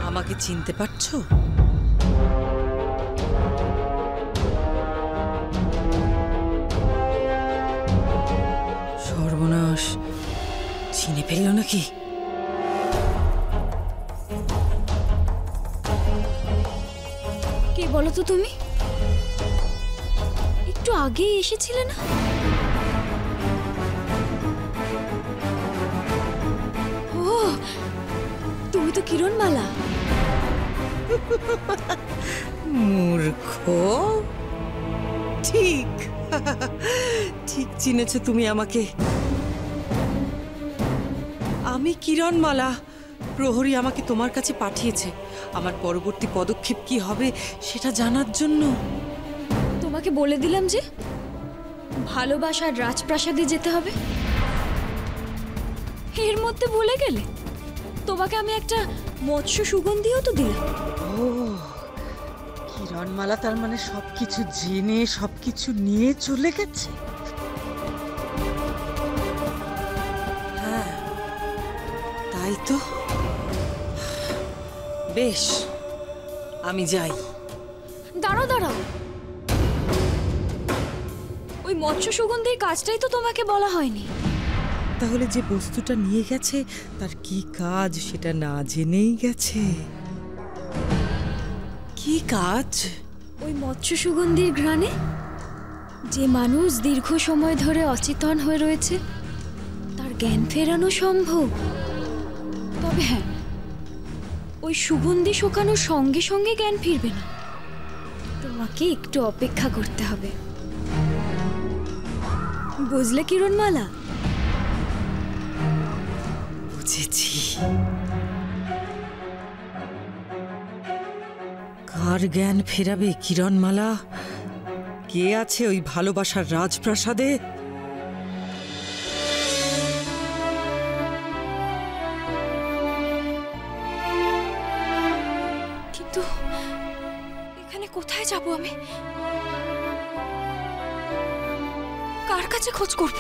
আমাকে চিনতে পারছো? সর্বনাশ, চিনে ফেললো নাকি? কে বলো তো তুমি? একটু আগেই এসেছিলে না? ও, তুমি তো কিরণমালা। মূর্খ, ঠিক ঠিক চিনেছো তুমি আমাকে। আমি কিরণমালা। প্রহরী আমাকে তোমার কাছে পাঠিয়েছে আমার পরবর্তী পদক্ষেপ কি হবে সেটা জানার জন্য। তোমাকে বলে দিলাম যে ভালোবাসার রাজপ্রাসাদে যেতে হবে, এর মধ্যে ভুলে গেলে? তোমাকে আমি একটা মৎস্য সুগন্ধিও তো দিলাম। ও, কিরণমালা তার মানে সবকিছু জেনে সবকিছু নিয়ে চলে গেছে। হ্যাঁ, তাই তো। বেশ, আমি যাই। দাঁড়াও দাঁড়াও, ওই মৎস্য সুগন্ধির কাজটাই তো তোমাকে বলা হয়নি। তাহলে যে বস্তুটা নিয়ে গেছে তার কি কাজ সেটা না জেনেই গেছে। কি কাজ? ওই মৎস্য সুগন্ধির ঘ্রাণে যে মানুষ দীর্ঘ সময় ধরে অচেতন হয়ে রয়েছে তার জ্ঞান ফেরানো সম্ভব। তবে হ্যাঁ, ওই সুগন্ধি শুকানোর সঙ্গে সঙ্গে জ্ঞান ফিরবে না, তোমাকে একটু অপেক্ষা করতে হবে। বুঝলে কিরণমালা? বুঝেছি। কার জ্ঞান ফেরাবে কিরণমালা? কে আছে ওই ভালোবাসার রাজপ্রাসাদে? কিন্তু এখানে কোথায় যাব আমি? কার কাছে খোঁজ করব?